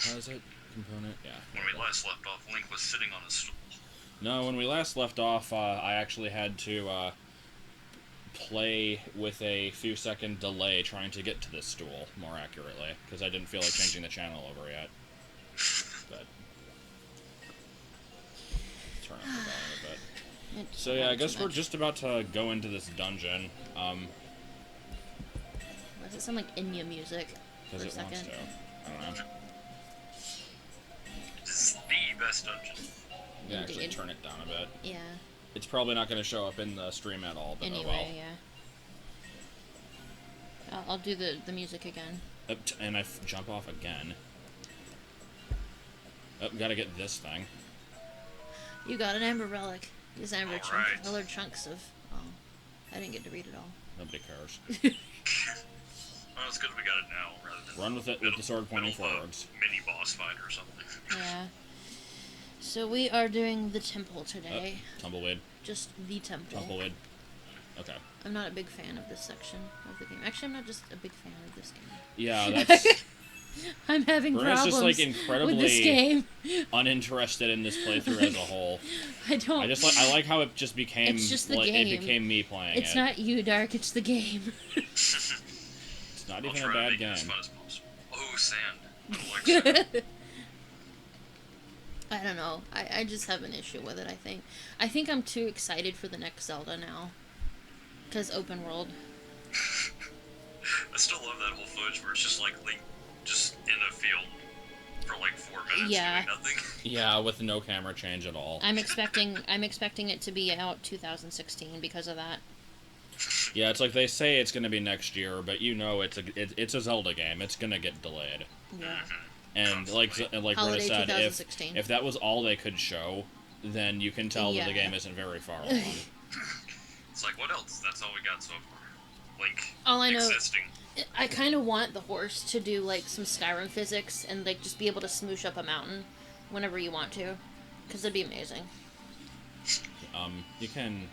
Composite component, yeah. When we last left off, Link was sitting on a stool. No, when we last left off, I actually had to play with a few second delay trying to get to this stool more accurately, because I didn't feel like changing the channel over yet. But turn up the volume a bit. So yeah, I guess we're just about to go into this dungeon. Why does it sound like Enya music for a Because it second? wants to. I don't know. This is the best dungeon. Yeah, actually turn it down a bit. Yeah. It's probably not going to show up in the stream at all, but Anyway, oh well. Yeah. I'll do the music again. And I jump off again. Oh, gotta get this thing. You got an amber relic. These amber Alright. colored chunks of... Oh, I didn't get to read it all. Nobody cares. Well, it's good we got it now, rather than Run with it with the sword pointing forwards. Mini boss fight or something. Yeah. So we are doing the temple today. Tumbleweed. Just the temple. Tumbleweed. Okay. I'm not a big fan of this section of the game. Actually, I'm not just a big fan of this game. Yeah, that's... I'm having Bruno's problems just, like, incredibly with this game. uninterested in this playthrough as a whole. I I like how it just became... It's just the like, game. It became me playing It's not you, Dark. It's the game. It's not even I'll a try to bad make it game. as fun as possible. Oh, sand. I don't like sand. I don't know. I just have an issue with it, I think. I think I'm too excited for the next Zelda now. Because open world. I still love that whole footage where it's just like Link just in a field for like 4 minutes Yeah. doing nothing. Yeah, with no camera change at all. I'm expecting it to be out 2016 because of that. Yeah, it's like they say it's going to be next year, but you know it's a Zelda game. It's going to get delayed. Yeah. And like Rita Holiday said, 2016. if that was all they could show, then you can tell that the Yeah. game isn't very far along. It's like, what else? That's all we got so far. Link All I know- existing. I kind of want the horse to do like some Skyrim physics and like just be able to smoosh up a mountain whenever you want to, because it'd be amazing. You can...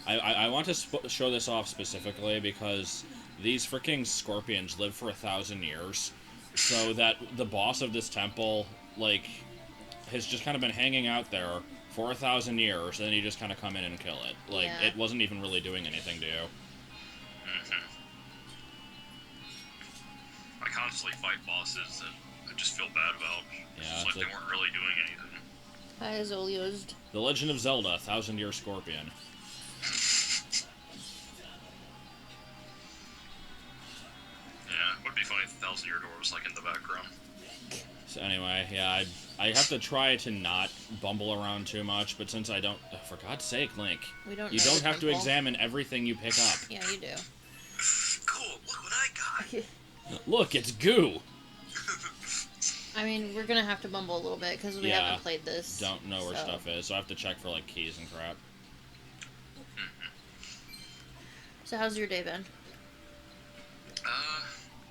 I want to show this off specifically because these freaking scorpions live for 1,000 years, so that the boss of this temple, like, has just kind of been hanging out there for 1,000 years, and then you just kind of come in and kill it. Like, Yeah. it wasn't even really doing anything to you. I constantly fight bosses that I just feel bad about. It's Yeah, just like it's they weren't really doing anything. Hi, Zolios. The Legend of Zelda, 1,000-Year Scorpion. Yeah, it would be funny if the 1,000-year door was like in the background. So anyway, yeah, I have to try to not bumble around too much, but since I don't... for God's sake, Link. We don't. You know don't the have to temple. examine everything you pick up. Yeah, you do. Cool, look what I got! Look, it's goo! I mean, we're gonna have to bumble a little bit because we Yeah. haven't played this. Don't know where so. stuff is, so I have to check for, like, keys and crap. So how's your day been?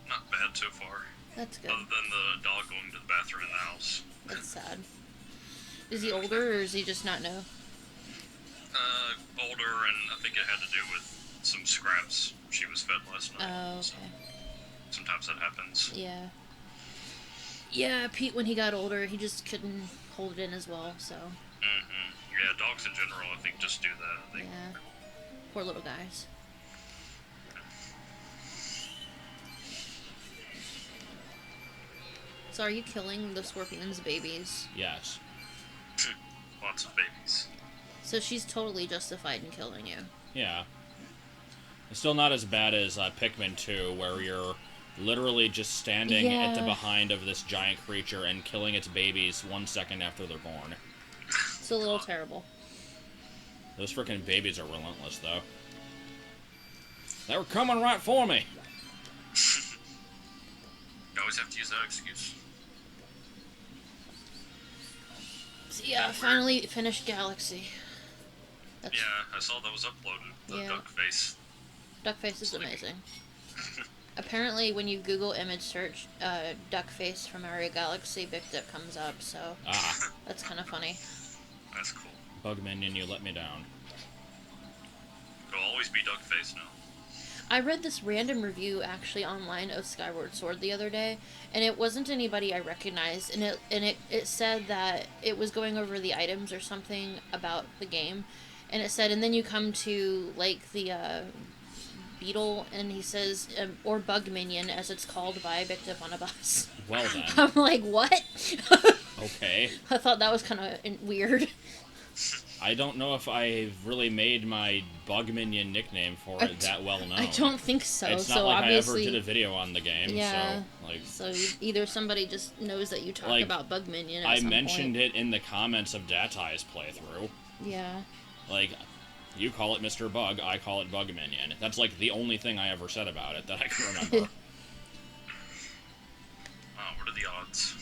Not bad so far. That's good. Other than the dog going to the bathroom in the house. That's sad. Is he older or does he just not know? Older, and I think it had to do with some scraps she was fed last night. Oh, So okay. sometimes that happens. Yeah. Yeah, Pete, when he got older, he just couldn't hold it in as well, so. Yeah, dogs in general, I think, just do that. Yeah. Poor little guys. So are you killing the scorpion's babies? Yes. Lots of babies. So she's totally justified in killing you. Yeah. It's still not as bad as Pikmin 2, where you're literally just standing at the Yeah. behind of this giant creature and killing its babies 1 second after they're born. It's a little terrible. Those freaking babies are relentless, though. They were coming right for me! You always have to use that excuse. So yeah, I finally finished Galaxy. That's, Yeah, I saw that was uploaded. The Yeah. duck face. Duckface is amazing. Apparently, when you Google image search Duckface from Mario Galaxy, Big Dip comes up, so Ah, that's kind of funny. That's cool. Bug Minion, you let me down. It'll always be duck face now. I read this random review actually online of Skyward Sword the other day, and it wasn't anybody I recognized, and it said that it was going over the items or something about the game, and it said, and then you come to like the beetle, and he says, or bug minion as it's called by picked up on a bus. Well then. I'm like, what? Okay. I thought that was kind of weird. I don't know if I've really made my bug minion nickname for it that well known. I don't think so. It's not so like obviously, I ever did a video on the game, yeah, so, like... So either somebody just knows that you talk like, about bug minion at I some mentioned point. it in the comments of Datai's playthrough. Yeah. Like, you call it Mr. Bug, I call it Bug Minion. That's, like, the only thing I ever said about it that I can remember. What are the odds?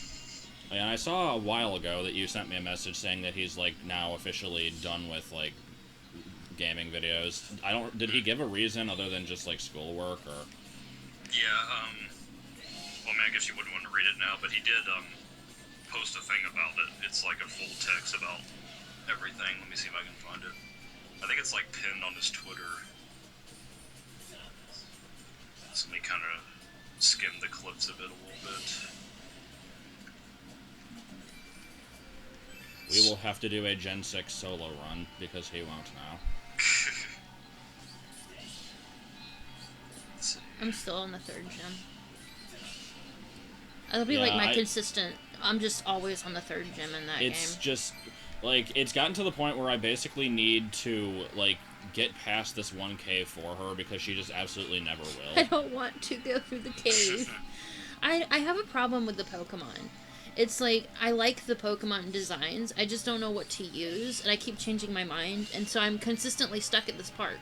And I saw a while ago that you sent me a message saying that he's, like, now officially done with, like, gaming videos. Did he give a reason other than just, like, schoolwork, or? Yeah, well, I mean, I guess you wouldn't want to read it now, but he did, post a thing about it. It's, like, a full text about everything. Let me see if I can find it. I think it's, like, pinned on his Twitter. So let me kind of skim the clips of it a little bit. We will have to do a Gen 6 solo run, because he won't now. I'm still on the 3rd gem. That'll be Yeah, like my consistent. I'm just always on the 3rd gem in that game. It's just, like, it's gotten to the point where I basically need to, like, get past this 1K for her, because she just absolutely never will. I don't want to go through the cave. I have a problem with the Pokemon. It's like, I like the Pokemon designs, I just don't know what to use, and I keep changing my mind, and so I'm consistently stuck at this part.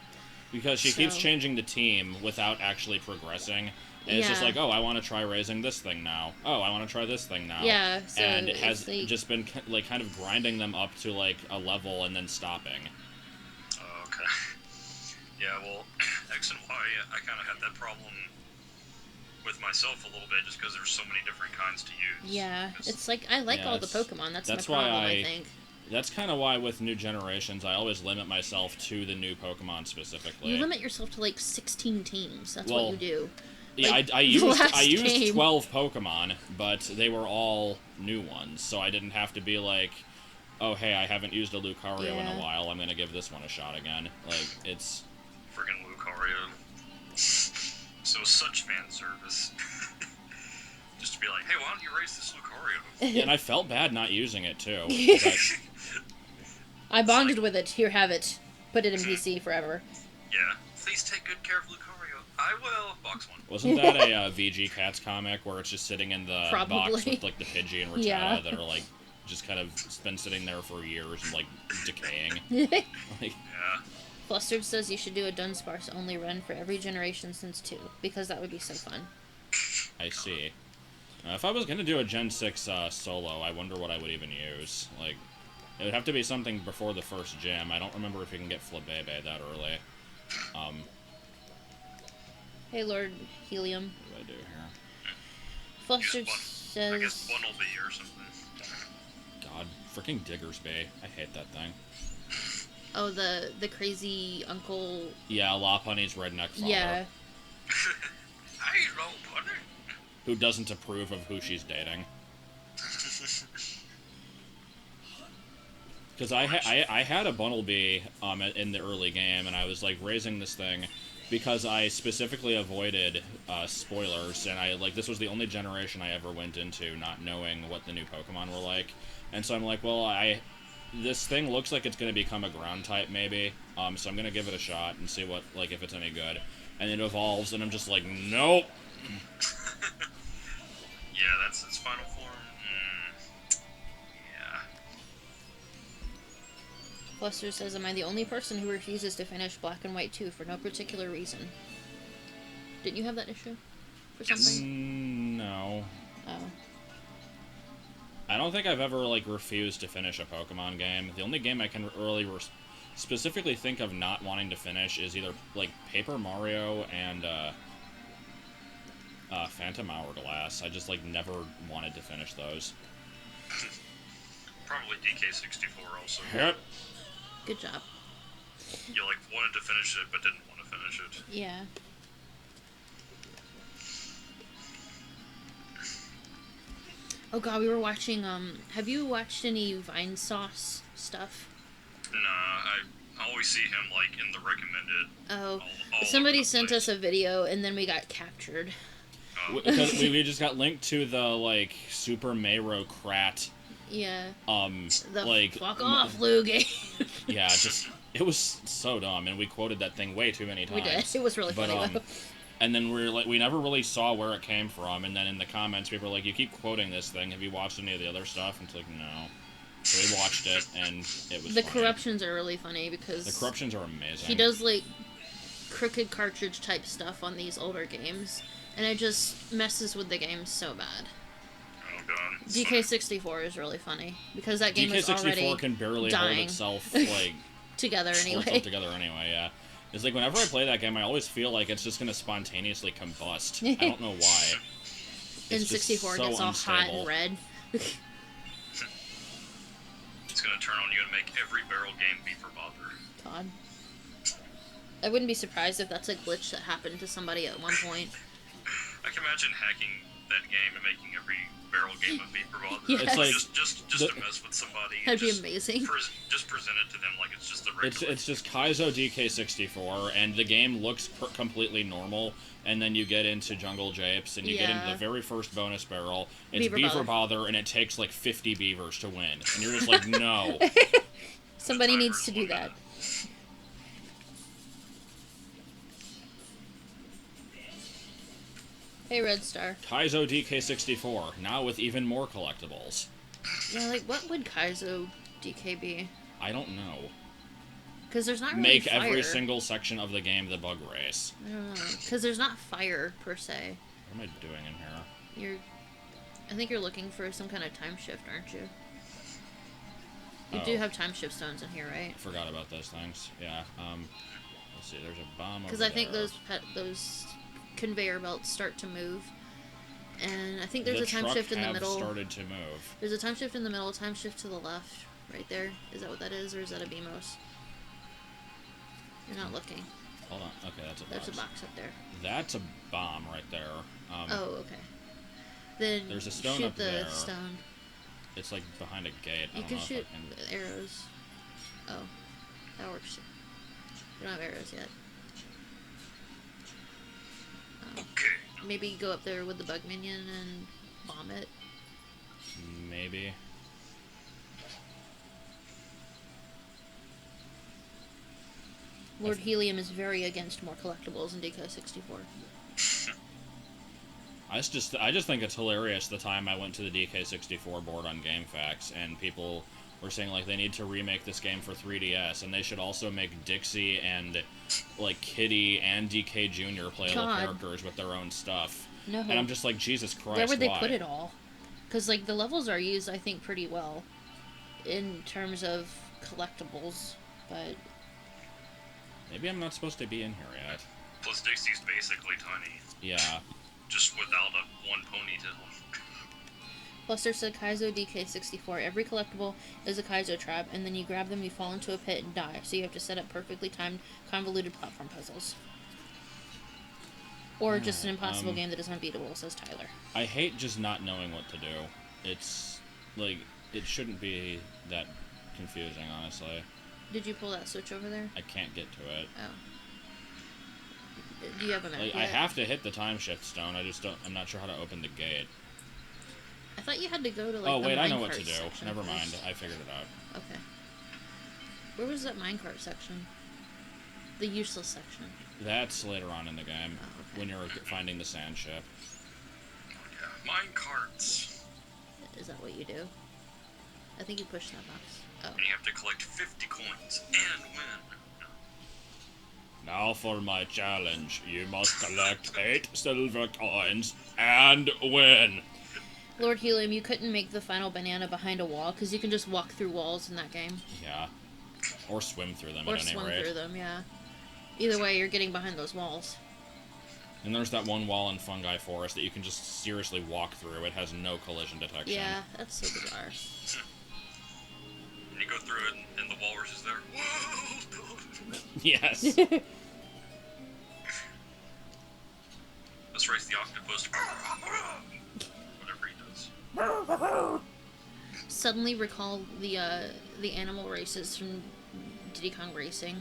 Because she keeps changing the team without actually progressing. And it's just like, oh, I want to try raising this thing now. Oh, I want to try this thing now. Yeah, so and it has like... just been, like, kind of grinding them up to, like, a level and then stopping. Oh, okay. Yeah, well, X and Y, I kind of had that problem with myself a little bit, just because there's so many different kinds to use. Yeah, it's like, I like all the Pokemon, that's my problem, I think. That's kind of why with new generations, I always limit myself to the new Pokemon specifically. You limit yourself to, like, 16 teams, that's what you do. Yeah, like, I used 12 Pokemon, but they were all new ones, so I didn't have to be like, oh, hey, I haven't used a Lucario in a while, I'm gonna give this one a shot again. Like, it's... Friggin' Lucario. So such fan service. Just to be like, hey, why don't you raise this Lucario? Yeah, and I felt bad not using it, too. But... I bonded with it. Here, have it. Put it in PC forever. Yeah. Please take good care of Lucario. I will. Box 1. Wasn't that a VG Cats comic where it's just sitting in the box with, like, the Pidgey and Rattata that are, like, just kind of been sitting there for years and, like, decaying? Like, yeah. Flustered says you should do a Dunsparce only run for every generation since 2, because that would be so fun. I see. If I was going to do a Gen 6 solo, I wonder what I would even use. Like, it would have to be something before the first gym. I don't remember if you can get Flabebe that early. Hey, Lord Helium. What do I do here? Flustered says... I guess Bunnelby or something. God, freaking Diggersby. I hate that thing. Oh, the crazy uncle... Yeah, Lopunny's redneck father. Yeah. Hi, Lopunny. Who doesn't approve of who she's dating. Because I had a Bunnelby in the early game, and I was, like, raising this thing because I specifically avoided spoilers, and this was the only generation I ever went into not knowing what the new Pokemon were like. And so I'm like, well, this thing looks like it's going to become a ground type, maybe, so I'm going to give it a shot and see what, like, if it's any good. And it evolves, and I'm just like, nope! Yeah, that's its final form. Yeah. Fluster says, am I the only person who refuses to finish Black and White 2 for no particular reason? Didn't you have that issue? For something? No. Oh. I don't think I've ever, like, refused to finish a Pokemon game. The only game I can really specifically think of not wanting to finish is either, like, Paper Mario and, Phantom Hourglass. I just, like, never wanted to finish those. Probably DK64 also. Yep. Good job. You, like, wanted to finish it, but didn't want to finish it. Yeah. Oh god, we were watching, have you watched any Vine Sauce stuff? Nah, I always see him, like, in the recommended. Oh, all somebody over the sent place. us a video and then we got captured. Because we just got linked to the, like, Super Mario-crat, Yeah. The like... fuck off, Lou game. Yeah, just... It was so dumb, and we quoted that thing way too many times. We did. It was really funny, though. And then we never really saw where it came from, and then in the comments people were like, you keep quoting this thing, have you watched any of the other stuff? And it's like, no. So we watched it, and it was The funny. corruptions are really funny because... The corruptions are amazing. He does, like, crooked cartridge type stuff on these older games, and it just messes with the game so bad. Oh god. DK64 is really funny, because that game is DK64 already can barely dying. hold itself, like... together hold anyway. itself together anyway, yeah. It's like, whenever I play that game, I always feel like it's just gonna spontaneously combust. I don't know why. In It's just 64 so gets all hot unstable. and red. It's gonna turn on you and make every barrel game beeper bother. God. I wouldn't be surprised if that's a glitch that happened to somebody at one point. I can imagine hacking that game and making every barrel game a beeper bother. Yes. It's like just to mess with somebody. That'd be just amazing. Just present it to them like it's just a regular. It's just Kaizo DK64, and the game looks completely normal, and then you get into Jungle Japes, and you get into the very first bonus barrel. It's Beaver Bother, and it takes like 50 beavers to win. And you're just like, no. Somebody needs to do that. Hey, Red Star. Kaizo DK64, now with even more collectibles. Yeah, like, what would Kaizo DK be? I don't know. Because there's not really Make fire. every single section of the game the bug race. I don't know. Because there's not fire, per se. What am I doing in here? I think you're looking for some kind of time shift, aren't you? You do have time shift stones in here, right? I forgot about those things. Yeah. Let's see. There's a bomb over there. Because I think those conveyor belts start to move, and I think there's a time shift in the middle. Started to move. There's a time shift in the middle. Time shift to the left, right there. Is that what that is, or is that a BMOS? You're not looking. Hold on. Okay, that's a box. There's a box up there. That's a bomb right there. Oh, okay. Then there's a stone shoot up the there. stone. It's like behind a gate. You can shoot arrows. Oh, that works. We don't have arrows yet. Okay. Maybe go up there with the bug minion and bomb it. Maybe. Lord Helium is very against more collectibles in DK64. I just think it's hilarious the time I went to the DK64 board on GameFAQs and people were saying like they need to remake this game for 3DS and they should also make Dixie and like Kitty and DK Jr. playable characters with their own stuff. No. And I'm just like, Jesus Christ, where would they why? put it all? Because like the levels are used, I think, pretty well in terms of collectibles, but maybe I'm not supposed to be in here yet. Plus Dixie's basically tiny. Yeah. Just without one ponytail. Buster said Kaizo DK64. Every collectible is a Kaizo trap, and then you grab them, you fall into a pit and die. So you have to set up perfectly timed, convoluted platform puzzles. Or just an impossible game that is unbeatable, says Tyler. I hate just not knowing what to do. It's like it shouldn't be that confusing, honestly. Did you pull that switch over there? I can't get to it. Oh. Do you have a map Like, yet? I have to hit the time shift stone. I'm not sure how to open the gate. I thought you had to go to like Oh the wait, I know what minecart to do. section Never first. mind. I figured it out. Okay. Where was that minecart section? The useless section. That's later on in the game Oh, okay. when you're finding the sand ship. Yeah, mine carts. Is that what you do? I think you push that box. Oh. And you have to collect 50 coins and win. Now for my challenge. You must collect 8 silver coins and win. Lord Helium, you couldn't make the final banana behind a wall because you can just walk through walls in that game. Yeah. Or swim through them Or at any swim rate. through them, yeah. Either way, you're getting behind those walls. And there's that one wall in Fungi Forest that you can just seriously walk through. It has no collision detection. Yeah, that's so bizarre. And you go through it and the walrus is there. Whoa! Yes. Let's race the octopus. Whatever he does. suddenly recall the animal races from Diddy Kong Racing.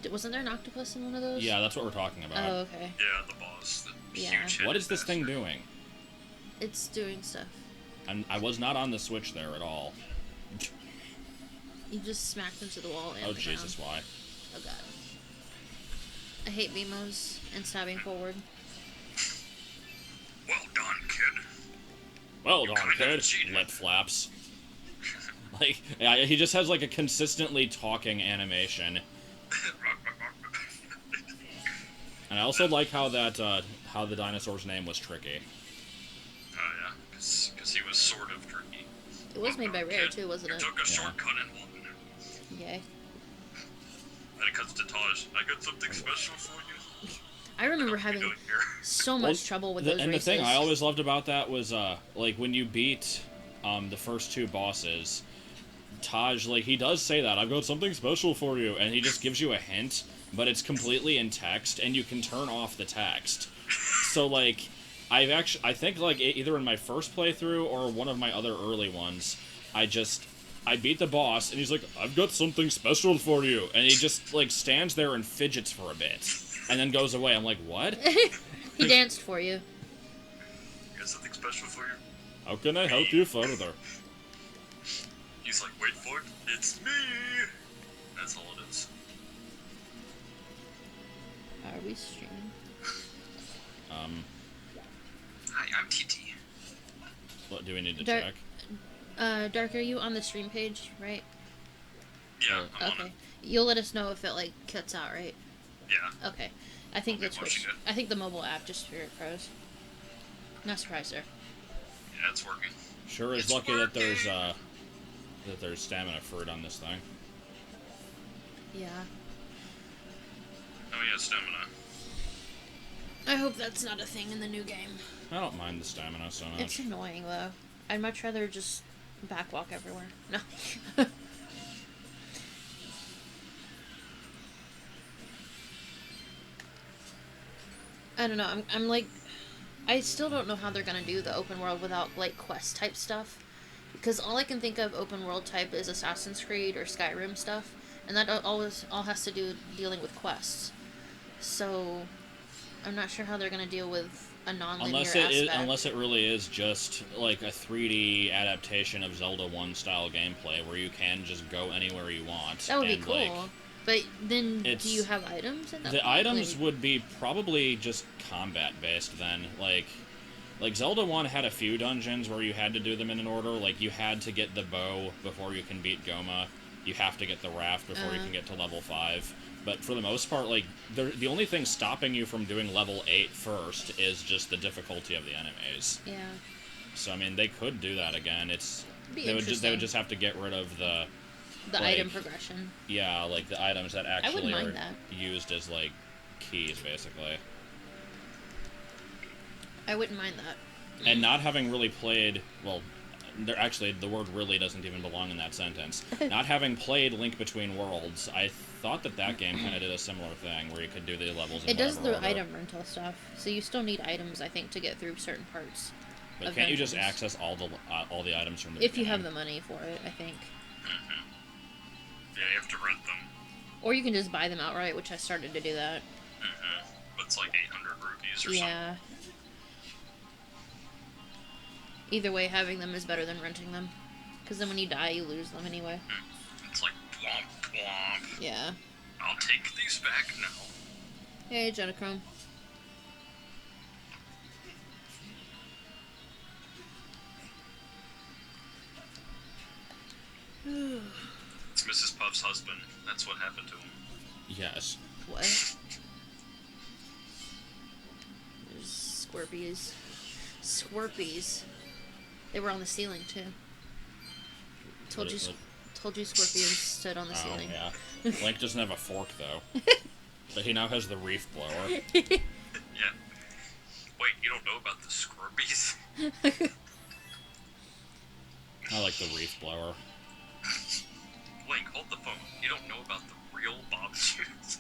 Wasn't there an octopus in one of those? Yeah, that's what we're talking about. Oh, okay. Yeah, the boss. The Yeah. huge What is this thing doing? It's doing stuff. I was not on the Switch there at all. You just smacked into the wall and Oh, the Jesus, ground. why? Oh, God. I hate BMOs and stabbing forward. Well done, kid. Well done, kinda kid. cheated. Lip flaps. Like, yeah, he just has like a consistently talking animation. And I also like how that, how the dinosaur's name was Tricky. Oh, yeah. Because he was sort of tricky. It was made by Rare, Kid, too, wasn't you it? took a Yeah. shortcut in one. Yay. Then it cuts to Taj. I got something special for you. I remember What are you having doing here? so much trouble with those And races. the thing I always loved about that was, like, when you beat, the first two bosses, Taj, like, he does say that, I've got something special for you, and he just gives you a hint, but it's completely in text, and you can turn off the text. So, like, I think, like, either in my first playthrough or one of my other early ones, I beat the boss, and he's like, I've got something special for you, and he just, like, stands there and fidgets for a bit, and then goes away. I'm like, what? He danced for you. You got something special for you? How can I help you further? He's like, wait for it. It's me. That's all it is. Are we streaming? Hi, I'm TT. What do we need to Dark- check? Dark, are you on the stream page, right? Yeah, I'm on Okay. it. You'll let us know if it, like, cuts out, right? Yeah. Okay. I think I'll be the Twitch... watching it. I think the mobile app just spirit froze. Not surprised there. Yeah, it's working. Sure is It's lucky that there's, working. that there's stamina fruit on this thing. Yeah. Oh, yeah, stamina. I hope that's not a thing in the new game. I don't mind the stamina so much. It's annoying, though. I'd much rather just backwalk everywhere. No. I don't know. I'm like... I still don't know how they're gonna do the open world without, like, quest type stuff. Because all I can think of open world type is Assassin's Creed or Skyrim stuff. And that all has to do with dealing with quests. So... I'm not sure how they're gonna deal with a non-linear aspect. Unless it really is just like a 3D adaptation of Zelda 1 style gameplay where you can just go anywhere you want. That would be and, cool. like, But then, do it's- you have items at that the point? items Like- would be probably just combat based then. Like Zelda 1 had a few dungeons where you had to do them in an order. Like you had to get the bow before you can beat Goma. You have to get the raft before you can get to level 5. But for the most part, like, the only thing stopping you from doing level 8 first is just the difficulty of the enemies. Yeah. So, I mean, they could do that again. Be They would interesting. just have to get rid of the The like, item progression. yeah, like the items that actually mind are that. used as like keys, basically. I wouldn't mind that. And not having really played, well, actually, the word "really" doesn't even belong in that sentence. Not having played Link Between Worlds, I thought that game kind of did a similar thing, where you could do the levels in It does whatever the order. item rental stuff, so you still need items, I think, to get through certain parts. But of can't you just dungeons. access all the items from the If you have beginning? the money for it, I think. Yeah, you have to rent them. Or you can just buy them outright, which I started to do that. But it's like 800 rupees or Yeah. Either way, having them is better than renting them. Because then when you die, you lose them anyway. something. It's like womp womp. Yeah. I'll take these back now. Hey, Jennichrome. It's Mrs. Puff's husband. That's what happened to him. Yes. What? There's Scorpies. Scorpies. They were on the ceiling, too. Told you Scorpions stood on the Oh, ceiling. yeah. Link doesn't have a fork, though. But he now has the reef blower. Yeah. Wait, you don't know about the Scorpies? I like the reef blower. Link, hold the phone. You don't know about the real Bob shoes.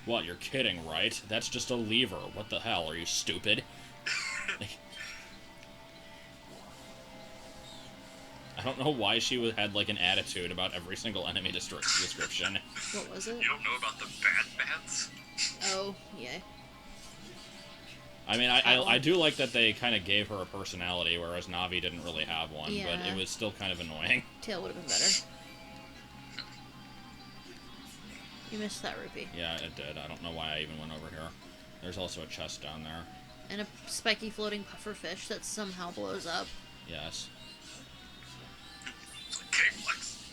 What, you're kidding, right? That's just a lever. What the hell? Are you stupid? I don't know why she had, like, an attitude about every single enemy description. What was it? You don't know about the bad bads? Oh, yeah. I mean, I do like that they kind of gave her a personality, whereas Navi didn't really have one, Yeah. but it was still kind of annoying. Tail would have been better. You missed that rupee. Yeah, it did. I don't know why I even went over here. There's also a chest down there. And a spiky floating puffer fish that somehow blows up. Yes. It's like K-Flex.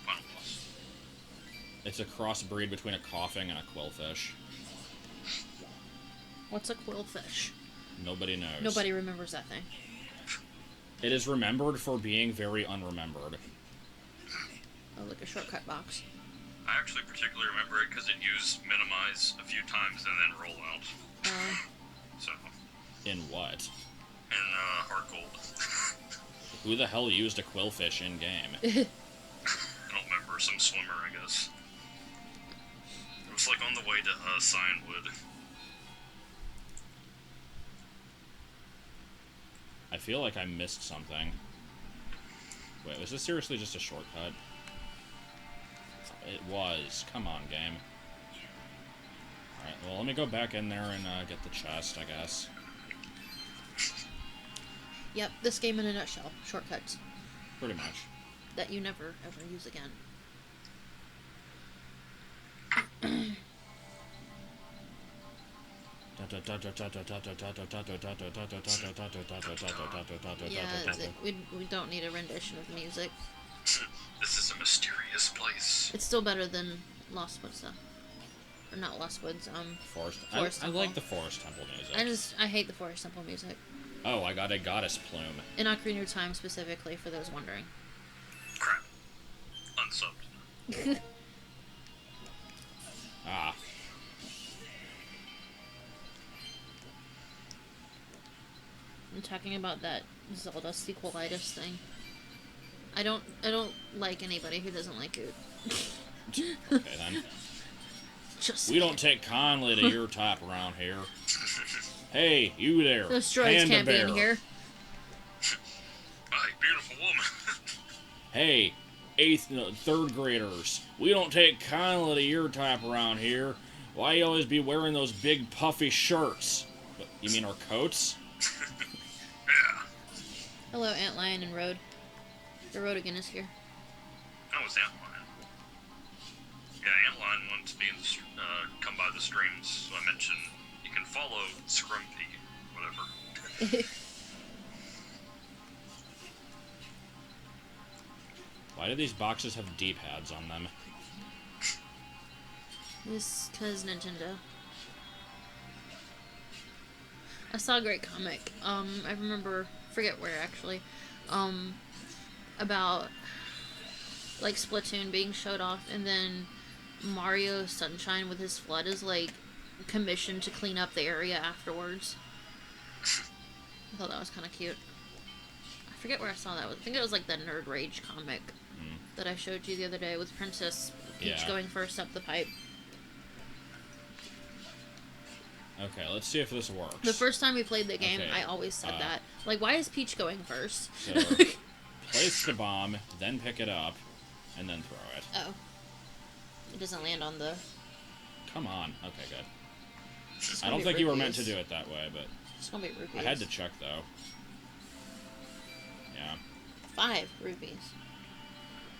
Final boss. It's a crossbreed between a coughing and a quillfish. What's a quillfish? Nobody knows. Nobody remembers that thing. It is remembered for being very unremembered. Oh, like a shortcut box. I actually particularly remember it because it used minimize a few times and then roll out. So, In what? in Hard Gold. Who the hell used a quillfish in-game? I don't remember, some swimmer, I guess. It was like on the way to Signwood. I feel like I missed something. Wait, was this seriously just a shortcut? It was. Come on, game. Alright, well, let me go back in there and get the chest, I guess. Yep, this game in a nutshell. Shortcuts. Pretty much. That you never, ever use again. Yeah, we don't need a rendition of music. This is a mysterious place. It's still better than Lost Woods, though. Or not Lost Woods, Forest. Forest I Temple. like the Forest Temple music. I hate the Forest Temple music. Oh, I got a goddess plume. In Ocarina of Time specifically, for those wondering. Crap. Unsubbed. Ah. I'm talking about that Zelda sequelitis thing. I don't like anybody who doesn't like it. Okay, then. Just We don't take kindly to your type around here. Hey, you there. those droids Panda can't be bear. in here. Hi, beautiful woman. Hey, third graders. We don't take kindly to your type around here. Why you always be wearing those big puffy shirts? You mean our coats? Yeah. Hello, Antlion and Road. The Road again is here. That was Antlion. Yeah, Antlion wanted to be in the, come by the streams, so I mentioned you can follow Scrumpy, whatever. Why do these boxes have D-pads on them? This because Nintendo. I saw a great comic. I remember, forget where actually, about like Splatoon being showed off, and then Mario Sunshine with his flood is like commissioned to clean up the area afterwards. I thought that was kind of cute. I forget where I saw that. I think it was like the Nerd Rage comic that I showed you the other day with Princess Peach going first up the pipe. Okay, let's see if this works. The first time we played the game, Okay, I always said that. Like, why is Peach going first? So, place the bomb, then pick it up, and then throw it. Oh. It doesn't land on the... Come on. Okay, good. It's I gonna don't be think you were meant to rupees. do it that way, but It's gonna be rupees. I had to check, though. Yeah. 5 rupees.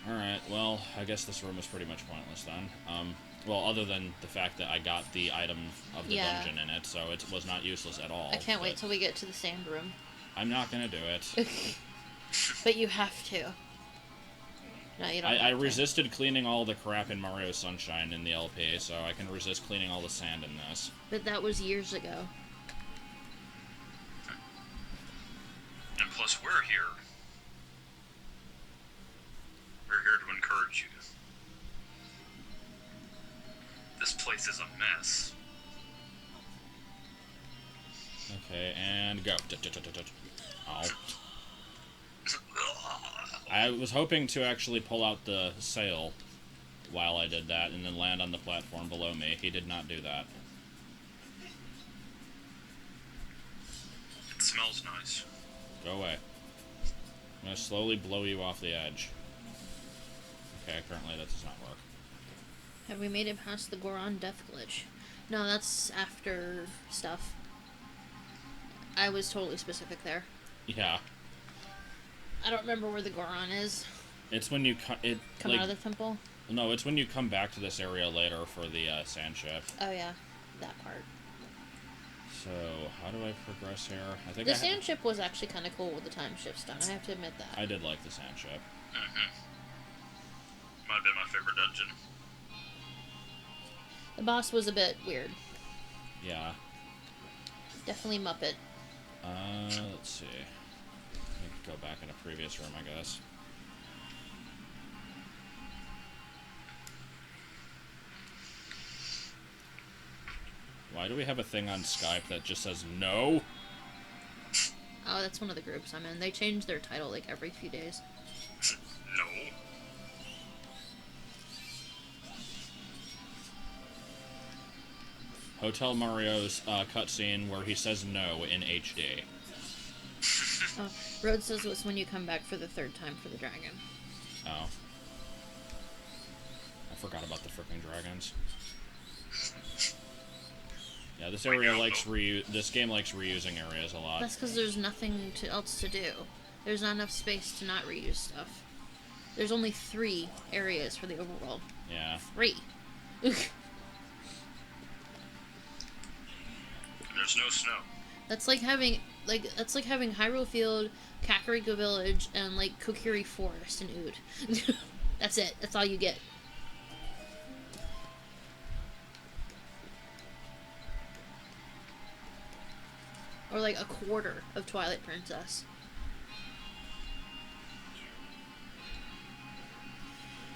Alright, well, I guess this room is pretty much pointless then. Well, other than the fact that I got the item of the Yeah. dungeon in it, so it was not useless at all. I can't wait but till we get to the sand room. I'm not gonna do it. But you have to. No, you don't I have to. resisted cleaning all the crap in Mario Sunshine in the LP, so I can resist cleaning all the sand in this. But that was years ago. And plus, we're here. We're here to encourage you. This place is a mess. Okay, and go. Oh. I was hoping to actually pull out the sail while I did that and then land on the platform below me. He did not do that. It smells nice. Go away. I'm gonna slowly blow you off the edge. Okay, apparently that does not work. Have we made it past the Goron death glitch? No, that's after stuff. I was totally specific there. Yeah. I don't remember where the Goron is. It's when you come out of the temple? No, it's when you come back to this area later for the sand ship. Oh yeah, that part. So, how do I progress here? I think the sand ship was actually kind of cool with the time shifts done. I have to admit that. I did like the sand ship. Might have been my favorite dungeon. The boss was a bit weird. Yeah. Definitely Muppet. Let's see. Go back in a previous room, I guess. Why do we have a thing on Skype that just says no? Oh, that's one of the groups I'm in. They change their title like every few days. No. Hotel Mario's cutscene where he says no in HD. Oh, Rhodes says it's when you come back for the third time for the dragon. Oh. I forgot about the frickin' dragons. Yeah, this area likes this game likes reusing areas a lot. That's because there's nothing else to do. There's not enough space to not reuse stuff. There's only 3 areas for the overworld. Yeah. 3. There's no snow. That's like having Hyrule Field, Kakariko Village, and like Kokiri Forest and Oud. That's it. That's all you get. Or like a quarter of Twilight Princess.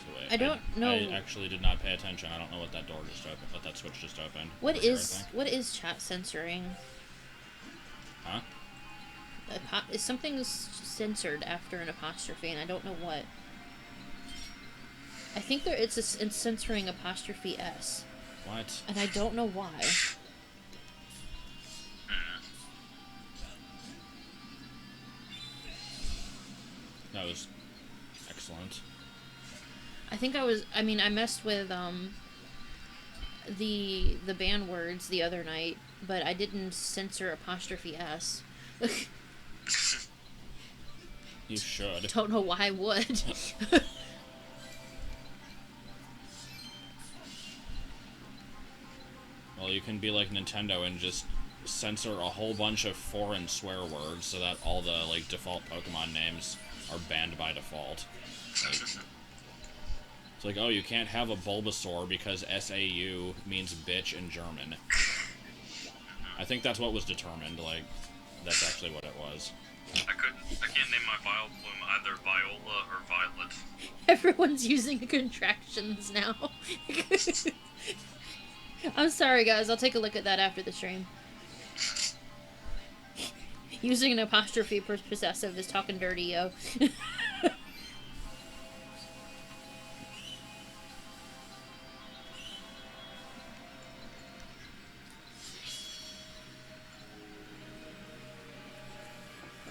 So wait, I don't know. I actually did not pay attention. I don't know what that door just opened. What that switch just opened. What is chat censoring? Huh? Is something censored after an apostrophe, and I don't know what. I think it's censoring apostrophe S. What? And I don't know why. That was excellent. I messed with the banned words the other night, but I didn't censor apostrophe S. You should. Don't know why I would. Well, you can be like Nintendo and just censor a whole bunch of foreign swear words so that all the like default Pokemon names are banned by default. Like, it's like, oh, you can't have a Bulbasaur because SAU means bitch in German. I think that's what was determined, like, that's actually what it was. I can't name my Vileplume either Viola or Violet. Everyone's using contractions now. I'm sorry, guys. I'll take a look at that after the stream. Using an apostrophe possessive is talking dirty, yo. Oh,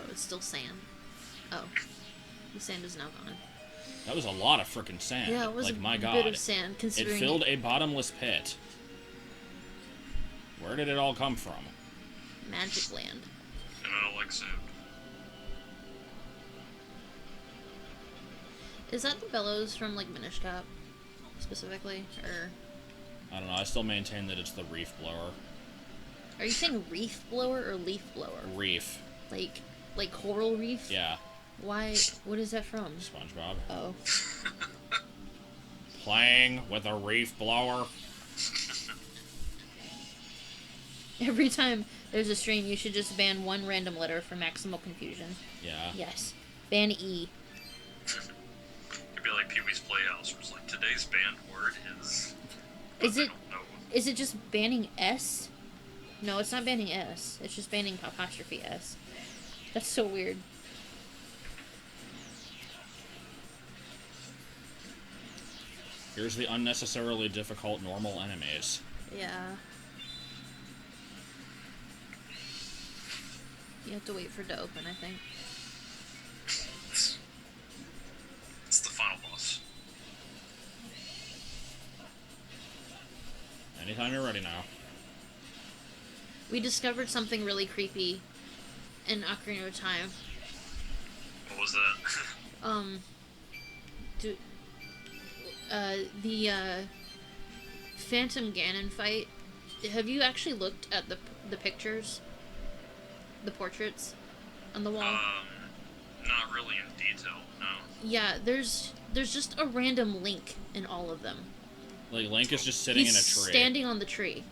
it's still sand. Oh. The sand is now gone. That was a lot of frickin' sand. Yeah, it was like, a my God. bit of sand, considering... It filled a bottomless pit. Where did it all come from? Magic Land. And I don't like sand. Is that the bellows from, like, Minish Cap? Specifically? Or... I don't know, I still maintain that it's the reef blower. Are you saying reef blower or leaf blower? Reef. Like coral reef? Yeah. Why? What is that from? SpongeBob. Oh. Playing with a reef blower. Every time there's a stream, you should just ban one random letter for maximal confusion. Yeah. Yes. Ban E. It'd be like Pee-wee's Playhouse, where it's like, today's banned word is... Is I it... don't know. Is it just banning S? No, it's not banning S. It's just banning apostrophe S. That's so weird. Here's the unnecessarily difficult normal enemies. Yeah. You have to wait for it to open, I think. Anytime you're ready now. We discovered something really creepy in Ocarina of Time. What was that? Do, the Phantom Ganon fight. Have you actually looked at the pictures? The portraits on the wall? Not really in detail, no. Yeah, there's just a random Link in all of them. Like, Link is just sitting in a tree. He's standing on the tree.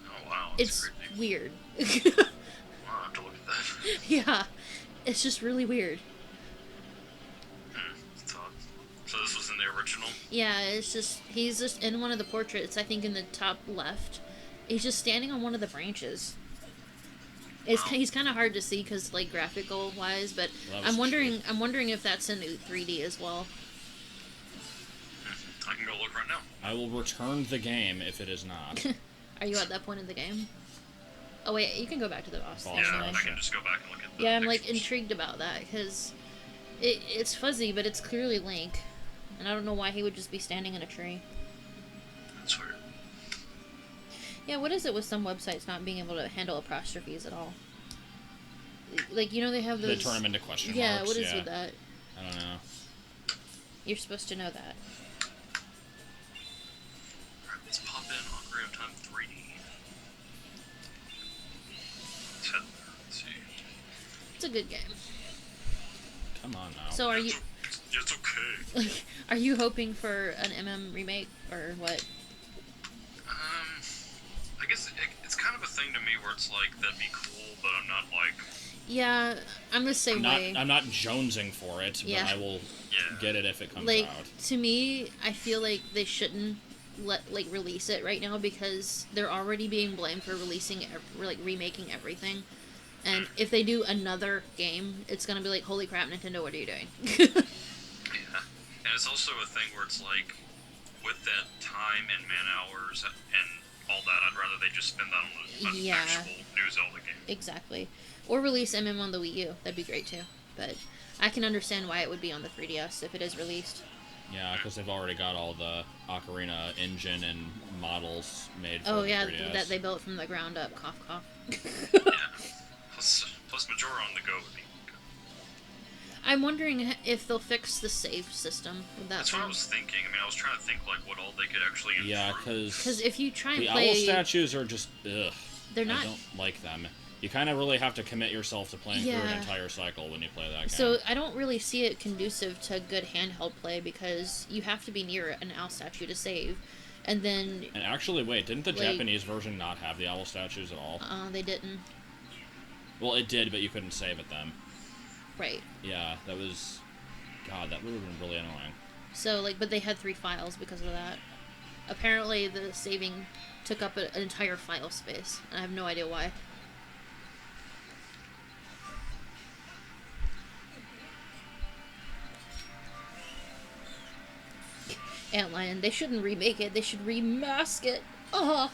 Oh, wow. It's creepy. weird. I'll have to look at that. Yeah, it's just really weird. It's odd. So this was in the original? Yeah, it's just, he's just in one of the portraits, I think in the top left. He's just standing on one of the branches. He's kind of hard to see because, like, graphical wise, but I'm wondering if that's in 3D as well. I can go look right now. I will return the game if it is not. Are you at that point in the game? Oh wait, you can go back to the boss. Yeah, I can just go back and look at the Yeah, I'm like pictures. intrigued about that because it's fuzzy, but it's clearly Link, and I don't know why he would just be standing in a tree. That's weird. Yeah, what is it with some websites not being able to handle apostrophes at all? Like, you know, they have those... They turn them into question yeah, marks. What is with that? I don't know. You're supposed to know that. Alright, let's pop in Ocarina of Time 3D. Let's head there. Let's see. It's a good game. Come on now. So are you... It's okay. Are you hoping for an MM remake, or what? I guess it's kind of a thing to me where it's like, that'd be cool, but I'm not like... Yeah, I'm the same way. I'm not jonesing for it, Yeah. but I will get it if it comes like, out. to me, I feel like they shouldn't release it right now because they're already being blamed for remaking everything. And if they do another game, it's gonna be like, holy crap, Nintendo, what are you doing? Yeah. And it's also a thing where it's like, with that time and man hours and all that, I'd rather they just spend that on an actual new Zelda game. Exactly. Or release MM on the Wii U. That'd be great too. But I can understand why it would be on the 3DS if it is released. Yeah, because they've already got all the Ocarina engine and models made for Oh the yeah, 3DS. that they built from the ground up. Cough, cough. Yeah. Plus Majora on the go would be good. I'm wondering if they'll fix the save system with that. That's what I was thinking. I mean, I was trying to think like what all they could actually improve. Yeah, because if you try and the play, owl statues are just ugh. They're not. I don't like them. You kind of really have to commit yourself to playing through an entire cycle when you play that game. So I don't really see it conducive to good handheld play because you have to be near an owl statue to save, and then. And actually, wait, didn't the Japanese version not have the owl statues at all? They didn't. Well, it did, but you couldn't save at them. Right. Yeah, that was. God, that would have been really annoying. So, but they had 3 files because of that. Apparently, the saving took up an entire file space. And I have no idea why. Antlion, they shouldn't remake it. They should remask it. Oh.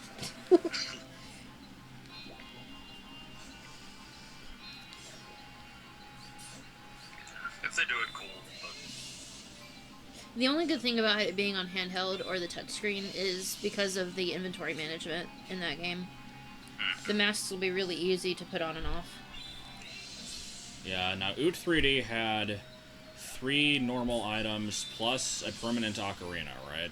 If they do it, cool. But... The only good thing about it being on handheld or the touchscreen is because of the inventory management in that game. The masks will be really easy to put on and off. Yeah, now Oot 3D had 3 normal items plus a permanent ocarina, right?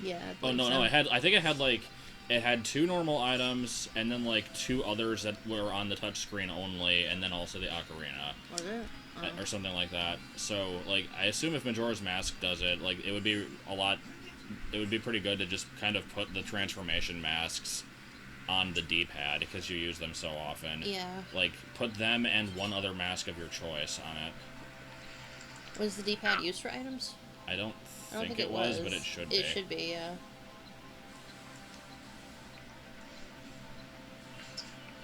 Yeah. Oh no, no, I think it had 2 normal items and then like 2 others that were on the touchscreen only, and then also the ocarina. Was it? Or something like that. So, like, I assume if Majora's Mask does it, like, it would be pretty good to just kind of put the transformation masks on the D-pad, because you use them so often. Yeah. Like, put them and one other mask of your choice on it. Was the D-pad used for items? I don't think it was, but it should be. It should be, yeah.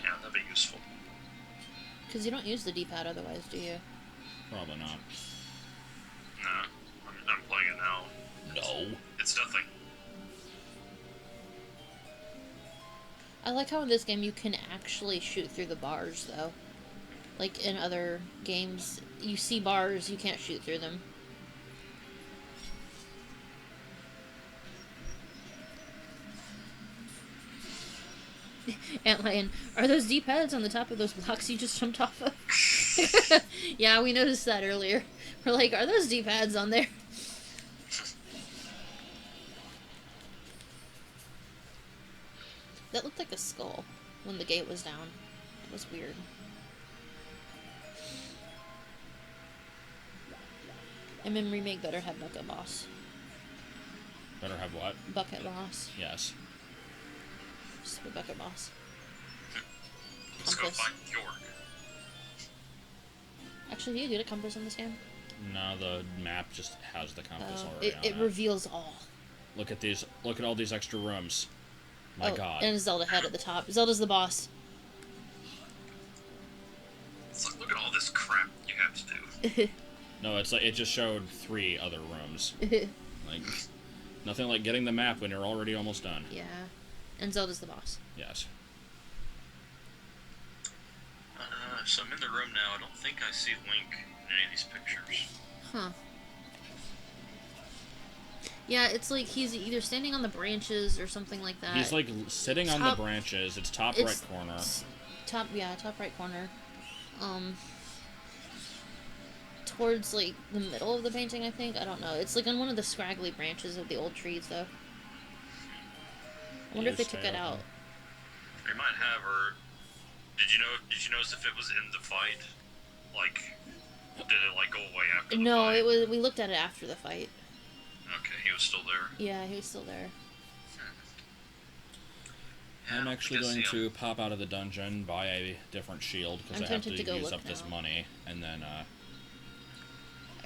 Yeah, that'd be useful. Because you don't use the D-pad otherwise, do you? Probably not. Nah, I'm playing it now. No. It's nothing. I like how in this game you can actually shoot through the bars, though. Like in other games, you see bars, you can't shoot through them. Antlion, are those D-pads on the top of those blocks you just jumped off of? Yeah, we noticed that earlier. We're like, are those D-pads on there? That looked like a skull when the gate was down. It was weird. MM Remake better have Bucket Boss. Better have what? Bucket Boss. Yes. Just a Bucket Boss. Let's go Compass. find York. Actually, do you get a compass in this game? No, the map just has the compass Oh, already it on reveals all. Look at these. Look at all these extra rooms. My God. And Zelda head at the top. Zelda's the boss. It's like, look at all this crap you have to do. No, it's like it just showed 3 other rooms. Like nothing like getting the map when you're already almost done. Yeah. And Zelda's the boss. Yes. So I'm in the room now. I don't think I see Link in any of these pictures. Huh. Yeah, it's like he's either standing on the branches or something like that. He's like sitting on the branches. It's top right corner. Top right corner. Towards like the middle of the painting, I think. I don't know. It's like on one of the scraggly branches of the old trees, though. I wonder if they took it out. They might have, or did you notice if it was in the fight? Like, did it like go away after the fight? No, it was. We looked at it after the fight. Okay, he was still there. Yeah, he was still there. I'm actually going to pop out of the dungeon, buy a different shield because I have to use up this money, and then.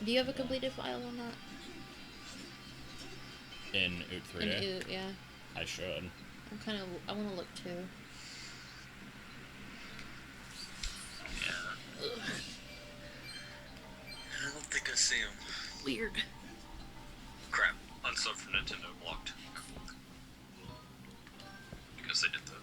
Do you have a completed file on that? In Oot 3D? In Oot, yeah. I should. I want to look too. Yeah. Ugh. I don't think I see him. Weird. Crap. Unsub from Nintendo blocked. Because they did that.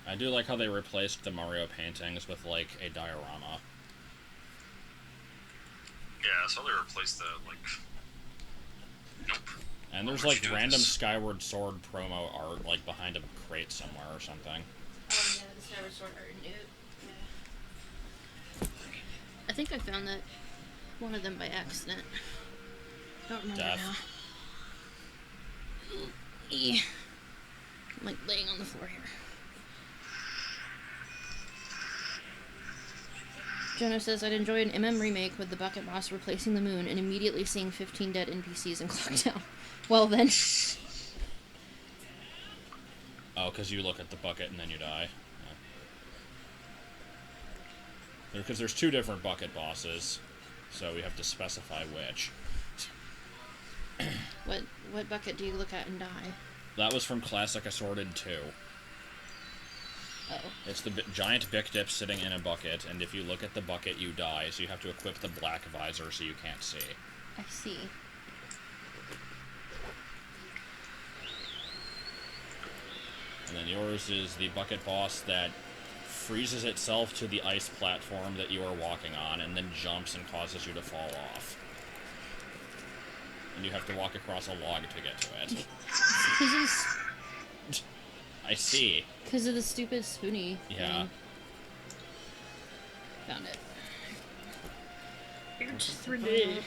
I do like how they replaced the Mario paintings with, like, a diorama. Yeah, I saw they replaced that, like... Nope. And there's, like, random Skyward Sword promo art, like, behind a crate somewhere or something. Oh, yeah, the Skyward Sword art in Oot. Yeah. I think I found that one of them by accident. Don't remember now. Yeah. I'm, like, laying on the floor here. Jonah says, I'd enjoy an MM remake with the Bucket Boss replacing the moon and immediately seeing 15 dead NPCs in Clocktown. Well then. Oh, because you look at the bucket and then you die. Because there's 2 different bucket bosses, so we have to specify which. What bucket do you look at and die? That was from Classic Assorted 2. Oh. It's the giant Bic Dip sitting in a bucket, and if you look at the bucket, you die, so you have to equip the black visor so you can't see. I see. And then yours is the bucket boss that freezes itself to the ice platform that you are walking on, and then jumps and causes you to fall off. And you have to walk across a log to get to it. I see. Because of the stupid Spoonie. Yeah. Thing. Found it. It's 3D.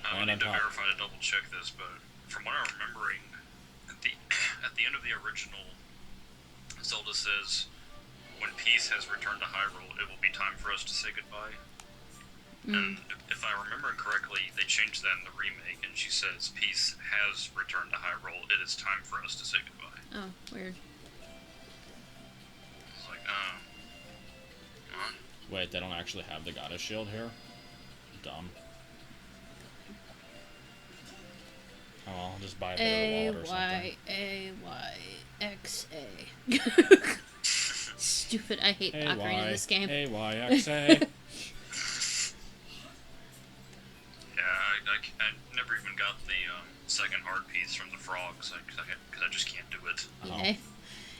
I need to verify to double check this, but from what I'm remembering, at the end of the original, Zelda says, when peace has returned to Hyrule, it will be time for us to say goodbye. And if I remember correctly, they changed that in the remake, and she says, peace has returned to Hyrule, it is time for us to say goodbye. Oh, weird. It's like, Wait, they don't actually have the goddess shield here? Dumb. Oh, I'll just buy a bigger wallet or something. A-Y-A-Y-X-A. Stupid, I hate Ocarina in this game. A-Y-X-A. I never even got the second heart piece from the frogs, because I just can't do it. Yeah.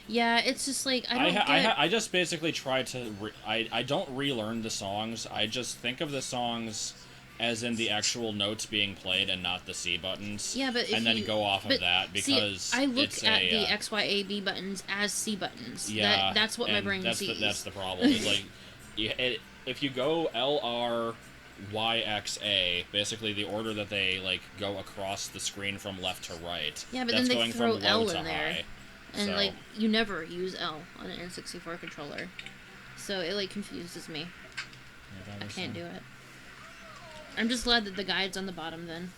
Yeah, it's just like I don't get. I just basically try to. I don't relearn the songs. I just think of the songs as in the actual notes being played and not the C buttons. Yeah, but if and then you go off but of that because see, I look it's at a, the X, Y, A, B buttons as C buttons. yeah, That's what my and brain that's sees. that's the problem. Is like, if you go L R Y X A, basically the order that they like go across the screen from left to right. Yeah, but that's then they going throw from low L to in there, high. and So, like you never use L on an N64 controller, so it like confuses me. I can't do it. I'm just glad that the guide's on the bottom then.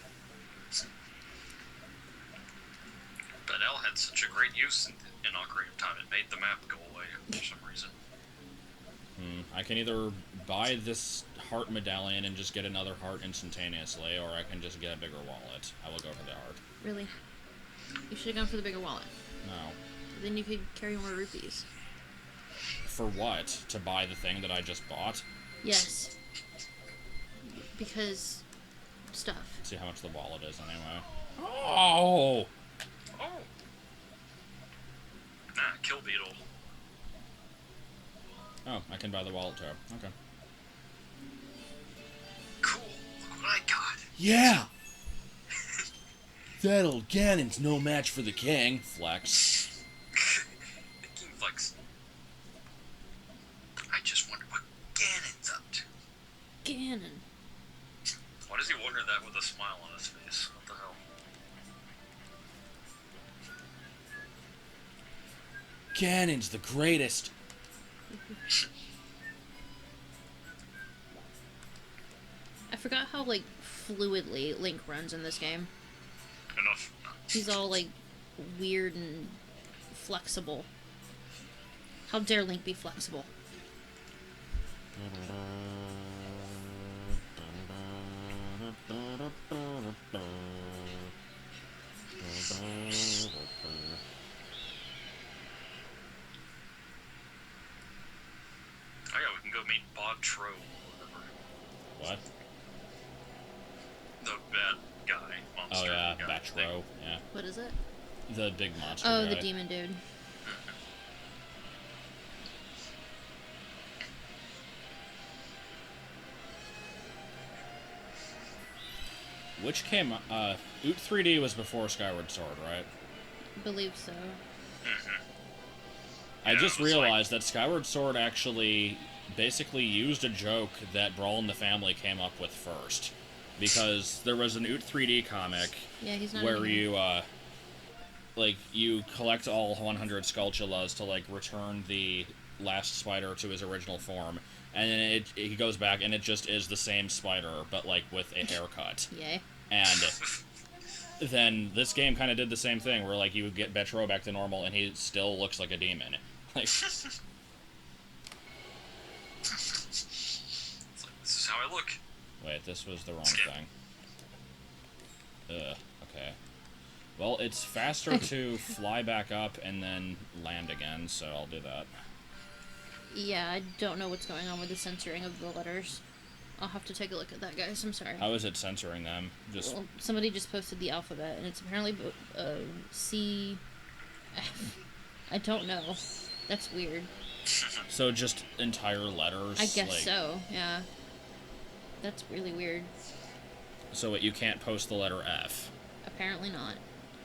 But L had such a great use in Ocarina of Time, it made the map go away for some reason. I can either buy this heart medallion and just get another heart instantaneously, or I can just get a bigger wallet. I will go for the heart. Really? You should have gone for the bigger wallet. No. Then you could carry more rupees. For what? To buy the thing that I just bought? Yes. Because stuff. Let's see how much the wallet is anyway. Oh! Oh! Nah, Kill Beetle. Oh, I can buy the wallet too. Okay. Cool. Look what I got. Yeah! That old Ganon's no match for the king. Flex. The King Flex. I just wonder what Ganon's up to. Ganon. Why does he wonder that with a smile on his face? What the hell? Ganon's the greatest. I forgot how like fluidly Link runs in this game. Enough. He's all like weird and flexible. How dare Link be flexible? Oh yeah, we can go meet Bob Tro or whatever. What? The bad guy. Oh Monster yeah, guy thing. Batro. Yeah. What is it? The big monster Oh, guy. the demon dude. Which came, Oot 3D was before Skyward Sword, right? Believe so. I Yeah, just it was like- realized that Skyward Sword actually basically used a joke that Brawl in the Family came up with first. Because there was an Oot 3D comic Yeah, he's not. where in here. you collect all 100 Skulltulas to, like, return the last spider to his original form. And then he goes back and it just is the same spider, but, like, with a haircut. Yay. And then this game kind of did the same thing, where, like, you would get Betro back to normal and he still looks like a demon. Like, It's like, this is how I look. wait, this was the wrong Skip. thing. Okay. Well, it's faster to fly back up and then land again, so I'll do that. Yeah, I don't know what's going on with the censoring of the letters. I'll have to take a look at that, guys. I'm sorry. How is it censoring them? Just Well, somebody just posted the alphabet, and it's apparently C. F. I don't know. That's weird. so just entire letters? I guess like, so. Yeah. That's really weird. So you can't post the letter F. Apparently not.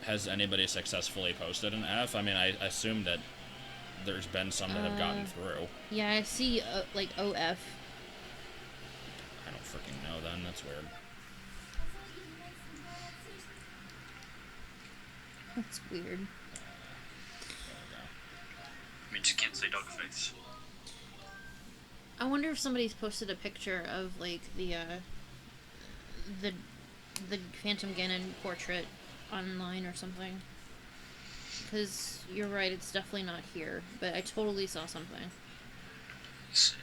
Has anybody successfully posted an F? I mean, I assume that there's been some that have gotten through. Yeah, I see like OF. I don't freaking know then, that's weird. That's weird. Means you can't say dog face. I wonder if somebody's posted a picture of like the Phantom Ganon portrait online or something. Because you're right, it's definitely not here, but I totally saw something. Let's see.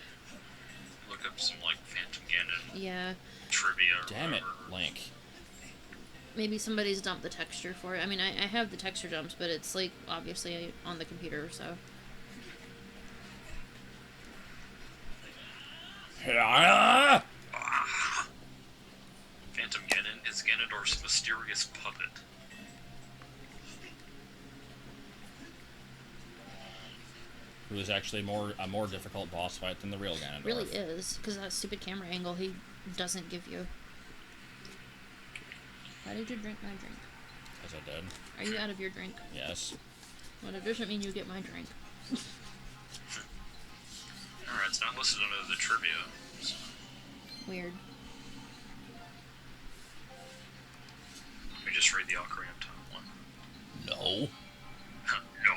Look up some like Phantom Ganon Yeah, trivia. Or Damn it, whatever. Link. maybe somebody's dumped the texture for it. I mean, I have the texture dumps, but it's like obviously on the computer, so. Ah! Phantom Ganon is Ganondorf's mysterious puppet. who is actually a more difficult boss fight than the real Ganondorf. Really is, because that stupid camera angle he doesn't give you. Why did you drink my drink? As I did. Are you out of your drink? Yes. Well, that doesn't mean you get my drink. Alright, it's not listed under the trivia. So. Weird. Let me just read the Ocarina of Time one. No. No.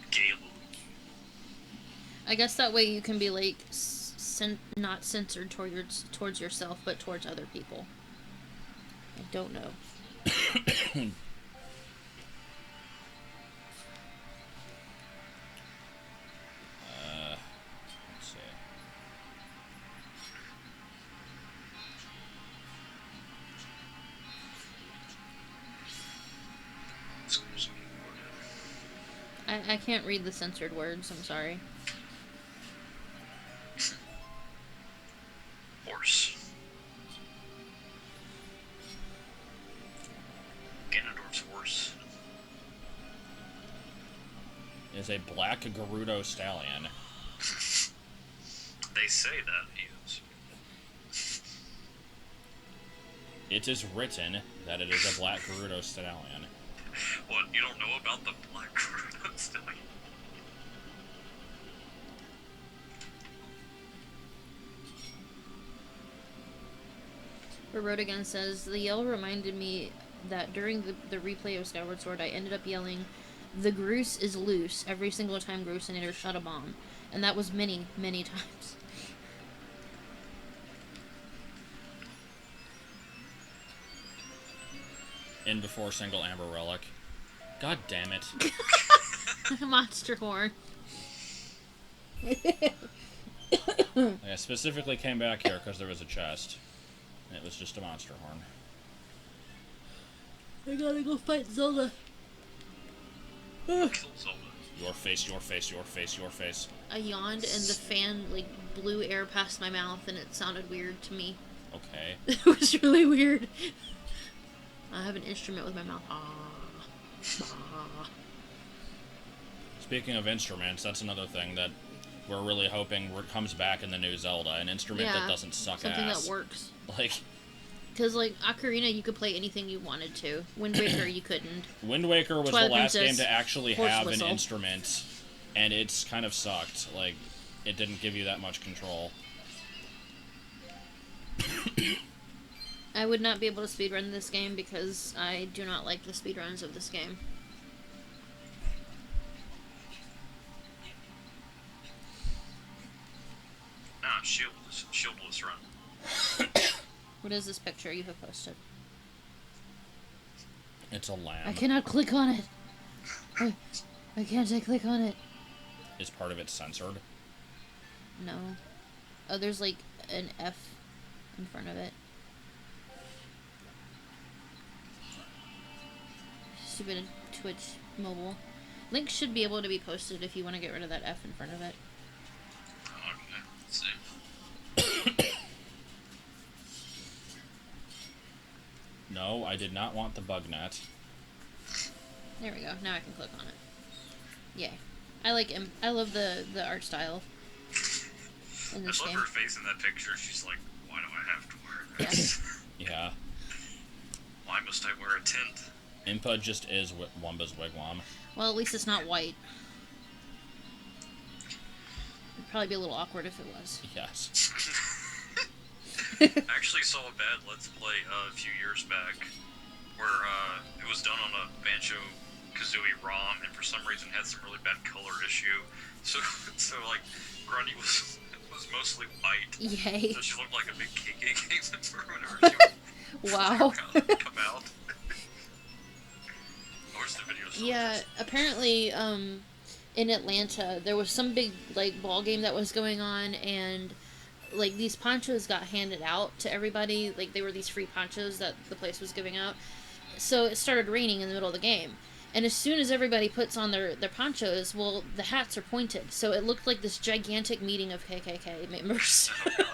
Gale. I guess that way you can be like not censored towards yourself, but towards other people. I don't know. Let's see. I can't read the censored words, I'm sorry. Horse. Ganondorf's horse. Is a black Gerudo stallion. They say that he is. It is written that it is a black Gerudo stallion. What, you don't know about the black Gerudo stallion? Rodigan says, the yell reminded me that during the replay of Skyward Sword, I ended up yelling, "The Groose is loose," every single time Groosinator shot a bomb. And that was many, many times. In before single Amber Relic. God damn it. Monster horn. I specifically came back here because there was a chest. And it was just a monster horn. I gotta go fight Zelda. Kill Zelda. Your face, your face, your face, your face. I yawned and the fan, like, blew air past my mouth and it sounded weird to me. Okay. It was really weird. I have an instrument with my mouth. Speaking of instruments, that's another thing that we're really hoping comes back in the new Zelda. An instrument that doesn't suck something ass. that works. Like... Because, like, Ocarina, you could play anything you wanted to. Wind Waker, you couldn't. Wind Waker was Twilight the last Princess, game to actually Horse have Whistle. an instrument, and it's kind of sucked. Like, it didn't give you that much control. I would not be able to speedrun this game because I do not like the speedruns of this game. Shieldless run. What is this picture you have posted? It's a lamb. I cannot click on it. I can't click on it. Is part of it censored? No. Oh, there's like an F in front of it. Stupid Twitch mobile. Link should be able to be posted if you want to get rid of that F in front of it. Okay, let's see. No, I did not want the bug net. There we go. Now I can click on it. Yay. I like him. I love the art style in this I love game. her face in that picture. She's like, why do I have to wear Yeah. this? Yeah. Why must I wear a tint? Impa just is Wumba's wigwam. Well, at least it's not white. It'd probably be a little awkward if it was. Yes. I actually saw a bad Let's Play a few years back where it was done on a Banjo-Kazooie ROM and for some reason had some really bad color issue. So like, Grundy was mostly white. Yay. So she looked like a big KKK member whenever she would Wow. come out. I wish the video was Yeah, apparently, in Atlanta, there was some big, like, ball game that was going on, and, like, these ponchos got handed out to everybody. Like, they were these free ponchos that the place was giving out. So it started raining in the middle of the game. And as soon as everybody puts on their ponchos, well, the hats are pointed. So it looked like this gigantic meeting of KKK members. Oh, God.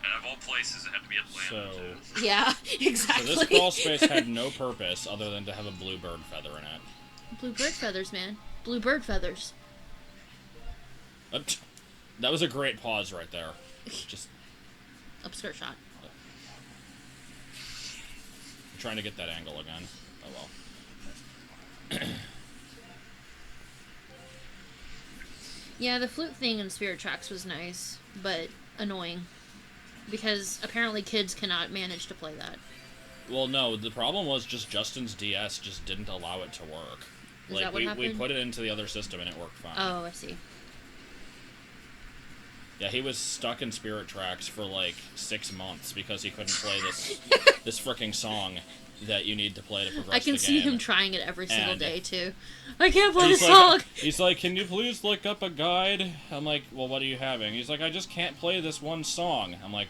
And of all places, it had to be Atlanta, too. Yeah, So exactly. this crawl space had no purpose other than to have a bluebird feather in it. Blue bird feathers, man. Blue bird feathers. That was a great pause right there. Just upskirt shot. I'm trying to get that angle again. Oh well. Yeah, the flute thing in Spirit Tracks was nice, but annoying. Because apparently kids cannot manage to play that. Well, no, the problem was just Justin's DS just didn't allow it to work. Is that what we happened? put it into the other system and it worked fine. Oh, I see. Yeah, he was stuck in Spirit Tracks for like 6 months because he couldn't play this fricking song that you need to play to progress the game. I can see him trying it every single And day, too. I can't play the he's song! He's like, can you please look up a guide? I'm like, well, what are you having? He's like, I just can't play this one song. I'm like,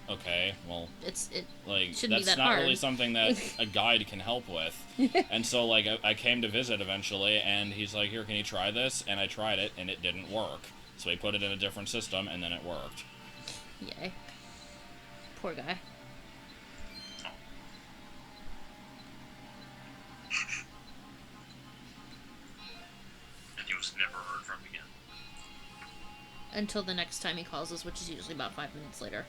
okay, well, it like, shouldn't be that's that not hard. really something that a guide can help with. And so, like, I came to visit eventually, and he's like, here, can you try this? And I tried it, and it didn't work. So he put it in a different system, and then it worked. Yay. Poor guy. And he was never heard from again. Until the next time he calls us, which is usually about 5 minutes later.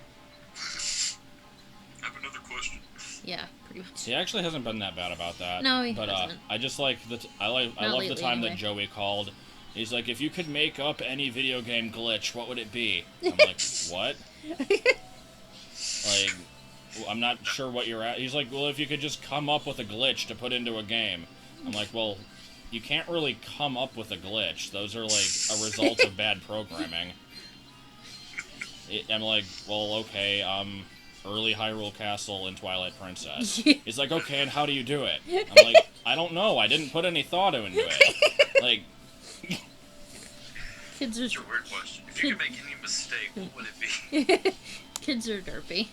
I have another question. Yeah, pretty much. He actually hasn't been that bad about that. No, he but, hasn't. I just like I love lately, the time anyway. that Joey called. He's like, if you could make up any video game glitch, what would it be? I'm like, what? Like, I'm not sure what you're at. He's like, well, if you could just come up with a glitch to put into a game. I'm like, well, you can't really come up with a glitch. Those are, like, a result of bad programming. I'm like, well, okay, early Hyrule Castle and Twilight Princess. He's like, okay, and how do you do it? I'm like, I don't know. I didn't put any thought into it. Like... Kids are... It's a weird question. If you could make any mistake, what would it be? Kids are derpy.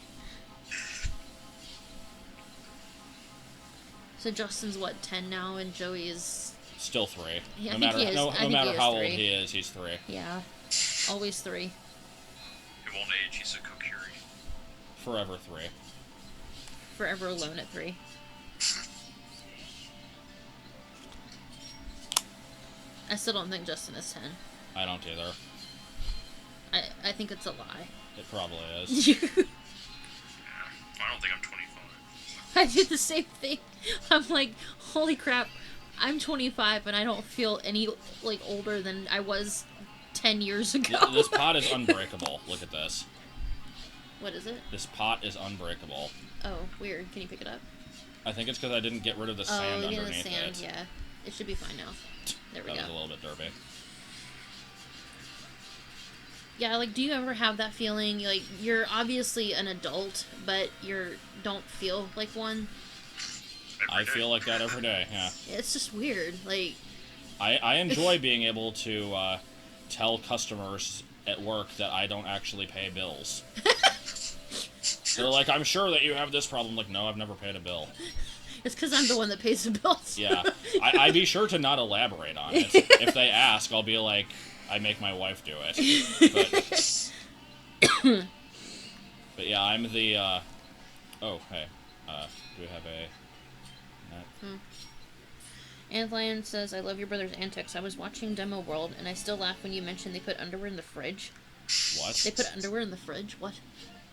So Justin's what, 10 now, and Joey is... Still 3. Yeah, no I think matter, he is. no, I no think matter he is how 3. old he is, he's 3. Yeah. Always 3. He won't age, he's a Kokiri. Forever 3. Forever alone at 3. I still don't think Justin is 10. I don't either. I think it's a lie. It probably is. Yeah. I don't think I'm 25. I did the same thing. I'm like, holy crap, I'm 25 and I don't feel any, like, older than I was 10 years ago. This pot is unbreakable. Look at this. What is it? This pot is unbreakable. Oh, weird. Can you pick it up? I think it's because I didn't get rid of the sand Oh, yeah, the underneath sand, it. yeah. It should be fine now. There we That go. was a little bit derpy. Yeah, like, do you ever have that feeling, like, you're obviously an adult, but don't feel like one? I feel like that every day, yeah. It's just weird, like... I enjoy being able to tell customers at work that I don't actually pay bills. They're like, I'm sure that you have this problem. Like, no, I've never paid a bill. It's because I'm the one that pays the bills. Yeah. I'd be sure to not elaborate on it. If they ask, I'll be like, I make my wife do it. But yeah, I'm the, oh, hey. Do we have a... Antlion says, I love your brother's antics. I was watching Demo World, and I still laugh when you mention they put underwear in the fridge. What? They put underwear in the fridge? What?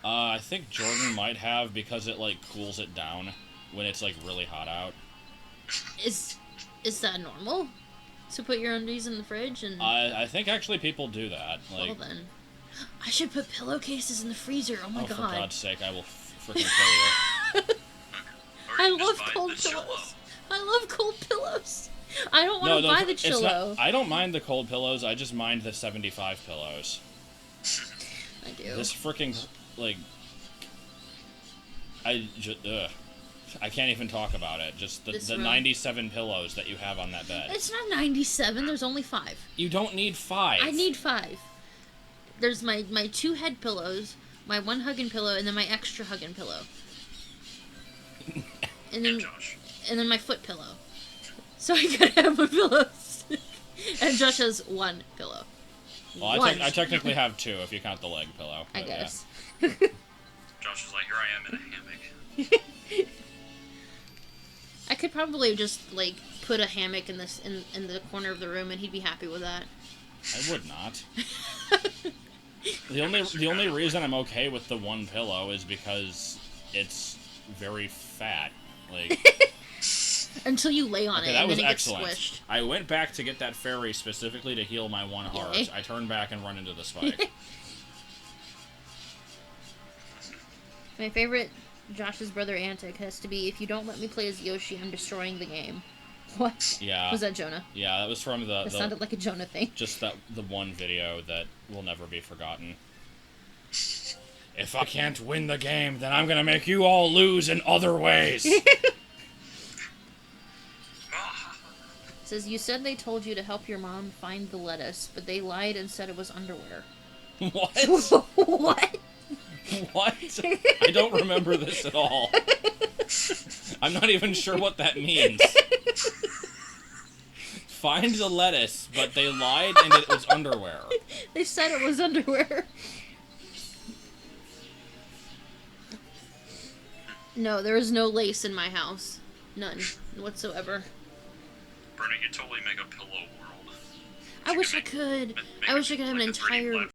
I think Jordan might have because it, like, cools it down when it's, like, really hot out. Is that normal? To put your undies in the fridge and... I think actually people do that. Like, well then. I should put pillowcases in the freezer. Oh my for god. God's sake, I will freaking kill you. Or I you love just buy cold the Chillo. pillows. I love cold pillows. I don't want to buy the it's Chillo. not- I don't mind the cold pillows, I just mind the 75 pillows. I do. This freaking, like... I can't even talk about it. Just the room. 97 pillows that you have on that bed. It's not 97. There's only 5. You don't need 5. I need 5. There's my 2 head pillows, my 1 hugging pillow, and then my extra hugging pillow. And then, Josh. and then my foot pillow. So I gotta have my pillows. And Josh has 1 pillow. Well, One. I technically have 2 if you count the leg pillow. I but yeah. guess. Josh is like, here I am in a hammock. I could probably just, like, put a hammock in the corner of the room, and he'd be happy with that. I would not. The only reason I'm okay with the one pillow is because it's very fat. Like until you lay on it, that and was then it gets excellent. squished. I went back to get that fairy specifically to heal my one heart. Yay. I turned back and run into the spike. My favorite Josh's brother antic has to be, if you don't let me play as Yoshi, I'm destroying the game. What? Yeah. Was that Jonah? Yeah, that was from That sounded like a Jonah thing. just the one video that will never be forgotten. If I can't win the game, then I'm gonna make you all lose in other ways. Says, you said they told you to help your mom find the lettuce, but they lied and said it was underwear. What? What? What? I don't remember this at all. I'm not even sure what that means. Find the lettuce, but they lied and it was underwear. They said it was underwear. No, there is no lace in my house. None whatsoever. Bernie, you totally make a pillow world. I wish I could. I wish I could have an entire